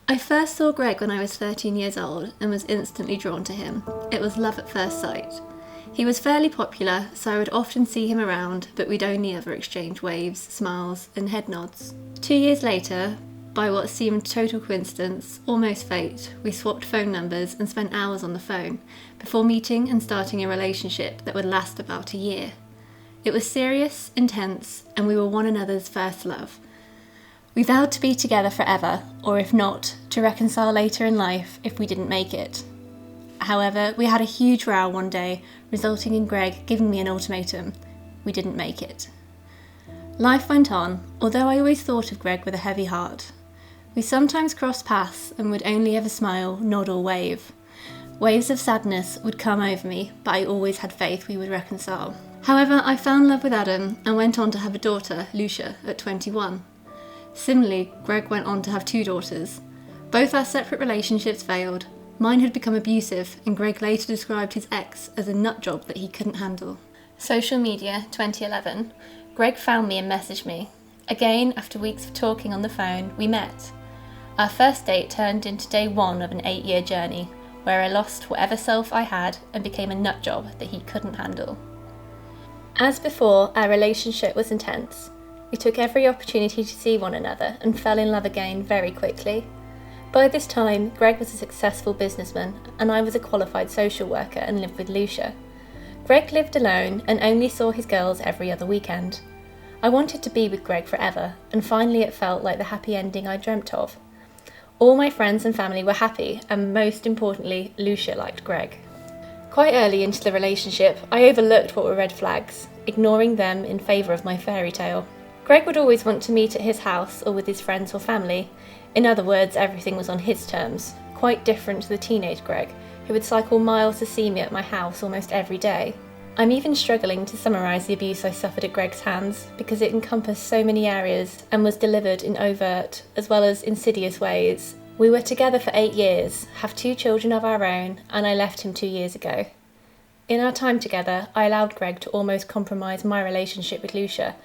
I first saw Greg when I was 13 years old and was instantly drawn to him. It was love at first sight. He was fairly popular, so I would often see him around, but we'd only ever exchange waves, smiles, and head nods. 2 years later, by what seemed total coincidence, almost fate, we swapped phone numbers and spent hours on the phone, before meeting and starting a relationship that would last about a year. It was serious, intense, and we were one another's first love. We vowed to be together forever, or if not, to reconcile later in life if we didn't make it. However, we had a huge row one day, resulting in Greg giving me an ultimatum. We didn't make it. Life went on, although I always thought of Greg with a heavy heart. We sometimes crossed paths and would only ever smile, nod or wave. Waves of sadness would come over me, but I always had faith we would reconcile. However, I found love with Adam and went on to have a daughter, Lucia, at 21. Similarly, Greg went on to have 2 daughters. Both our separate relationships failed. Mine had become abusive, and Greg later described his ex as a nutjob that he couldn't handle. Social media, 2011. Greg found me and messaged me. Again, after weeks of talking on the phone, we met. Our first date turned into day 1 of an 8-year journey, where I lost whatever self I had and became a nutjob that he couldn't handle. As before, our relationship was intense. We took every opportunity to see one another and fell in love again very quickly. By this time, Greg was a successful businessman and I was a qualified social worker and lived with Lucia. Greg lived alone and only saw his girls every other weekend. I wanted to be with Greg forever, and finally it felt like the happy ending I dreamt of. All my friends and family were happy, and most importantly, Lucia liked Greg. Quite early into the relationship, I overlooked what were red flags, ignoring them in favour of my fairy tale. Greg would always want to meet at his house or with his friends or family. In other words, everything was on his terms, quite different to the teenage Greg, who would cycle miles to see me at my house almost every day. I'm even struggling to summarise the abuse I suffered at Greg's hands, because it encompassed so many areas and was delivered in overt as well as insidious ways. We were together for 8 years, have 2 children of our own, and I left him 2 years ago. In our time together, I allowed Greg to almost compromise my relationship with Lucia,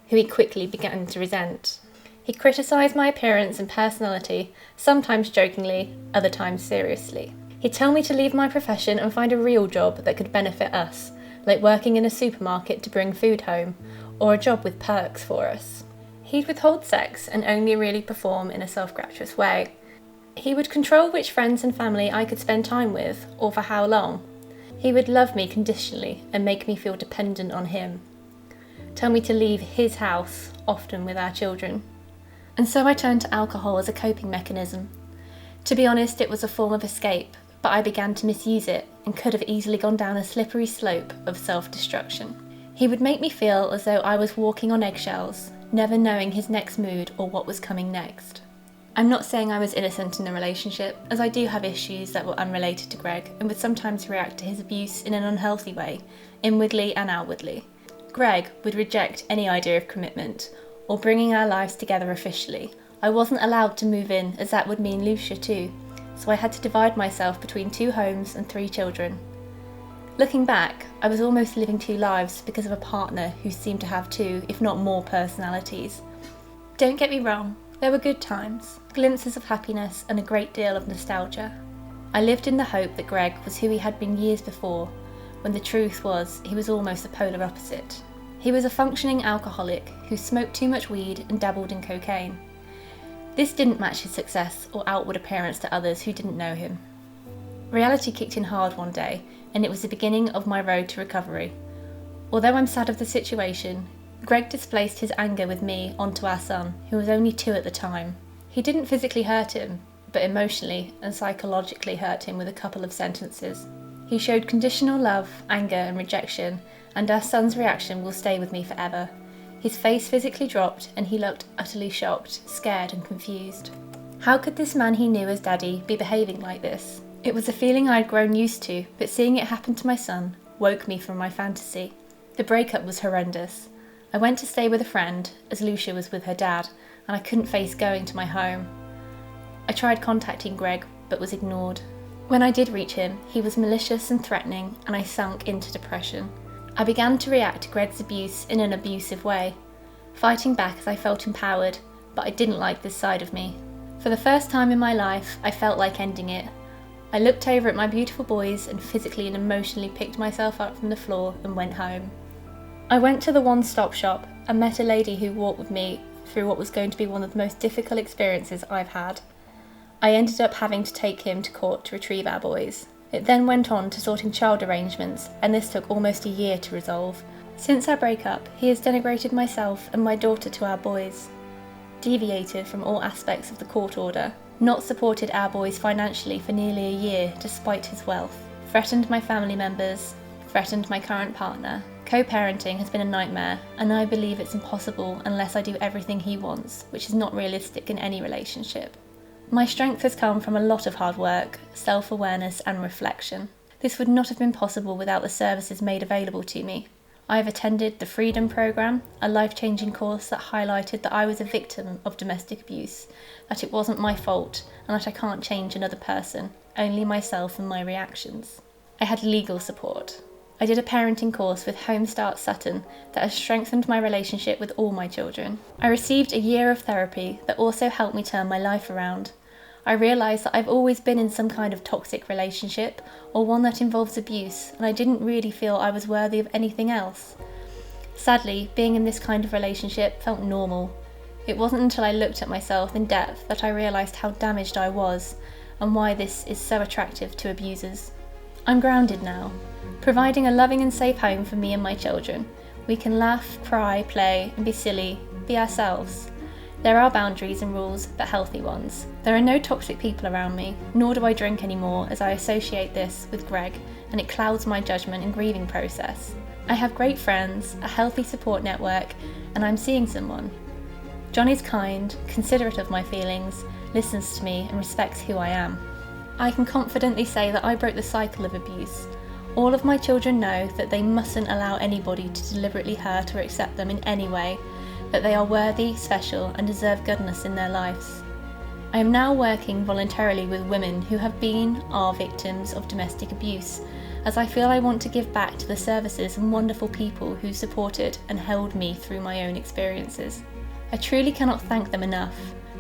who he quickly began to resent. He criticised my appearance and personality, sometimes jokingly, other times seriously. He'd tell me to leave my profession and find a real job that could benefit us, like working in a supermarket to bring food home, or a job with perks for us. He'd withhold sex and only really perform in a self-gratuitous way. He would control which friends and family I could spend time with, or for how long. He would love me conditionally and make me feel dependent on him. Tell me to leave his house, often with our children. And so I turned to alcohol as a coping mechanism. To be honest, it was a form of escape, but I began to misuse it and could have easily gone down a slippery slope of self-destruction. He would make me feel as though I was walking on eggshells, never knowing his next mood or what was coming next. I'm not saying I was innocent in the relationship, as I do have issues that were unrelated to Greg and would sometimes react to his abuse in an unhealthy way, inwardly and outwardly. Greg would reject any idea of commitment or bringing our lives together officially. I wasn't allowed to move in, as that would mean Lucia too, so I had to divide myself between 2 homes and 3 children. Looking back, I was almost living 2 lives because of a partner who seemed to have 2, if not more, personalities. Don't get me wrong, there were good times, glimpses of happiness and a great deal of nostalgia. I lived in the hope that Greg was who he had been years before, when the truth was he was almost the polar opposite. He was a functioning alcoholic who smoked too much weed and dabbled in cocaine. This didn't match his success or outward appearance to others who didn't know him. Reality kicked in hard one day, and it was the beginning of my road to recovery. Although I'm sad of the situation, Greg displaced his anger with me onto our son, who was only 2 at the time. He didn't physically hurt him, but emotionally and psychologically hurt him with a couple of sentences. He showed conditional love, anger and rejection, and our son's reaction will stay with me forever. His face physically dropped and he looked utterly shocked, scared and confused. How could this man he knew as Daddy be behaving like this? It was a feeling I'd grown used to, but seeing it happen to my son woke me from my fantasy. The breakup was horrendous. I went to stay with a friend, as Lucia was with her dad, and I couldn't face going to my home. I tried contacting Greg, but was ignored. When I did reach him, he was malicious and threatening, and I sunk into depression. I began to react to Greg's abuse in an abusive way, fighting back as I felt empowered, but I didn't like this side of me. For the first time in my life, I felt like ending it. I looked over at my beautiful boys and physically and emotionally picked myself up from the floor and went home. I went to the one-stop shop and met a lady who walked with me through what was going to be one of the most difficult experiences I've had. I ended up having to take him to court to retrieve our boys. It then went on to sorting child arrangements, and this took almost a year to resolve. Since our breakup, he has denigrated myself and my daughter to our boys, deviated from all aspects of the court order, not supported our boys financially for nearly a year despite his wealth, threatened my family members, threatened my current partner. Co-parenting has been a nightmare, and I believe it's impossible unless I do everything he wants, which is not realistic in any relationship. My strength has come from a lot of hard work, self-awareness and reflection. This would not have been possible without the services made available to me. I have attended the Freedom Programme, a life-changing course that highlighted that I was a victim of domestic abuse, that it wasn't my fault, and that I can't change another person, only myself and my reactions. I had legal support. I did a parenting course with Home Start Sutton that has strengthened my relationship with all my children. I received a year of therapy that also helped me turn my life around. I realised that I've always been in some kind of toxic relationship or one that involves abuse, and I didn't really feel I was worthy of anything else. Sadly, being in this kind of relationship felt normal. It wasn't until I looked at myself in depth that I realised how damaged I was and why this is so attractive to abusers. I'm grounded now, providing a loving and safe home for me and my children. We can laugh, cry, play, and be silly, be ourselves. There are boundaries and rules, but healthy ones. There are no toxic people around me, nor do I drink anymore as I associate this with Greg, and it clouds my judgment and grieving process. I have great friends, a healthy support network, and I'm seeing someone. John is kind, considerate of my feelings, listens to me and respects who I am. I can confidently say that I broke the cycle of abuse. All of my children know that they mustn't allow anybody to deliberately hurt or accept them in any way, that they are worthy, special, and deserve goodness in their lives. I am now working voluntarily with women who have been, are victims of domestic abuse, as I feel I want to give back to the services and wonderful people who supported and held me through my own experiences. I truly cannot thank them enough.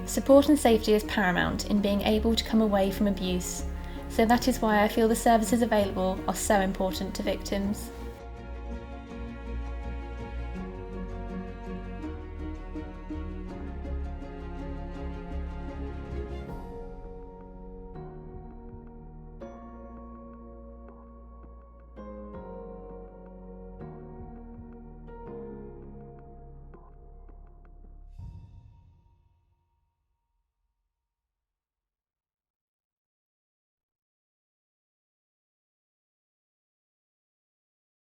Support and safety is paramount in being able to come away from abuse, so that is why I feel the services available are so important to victims.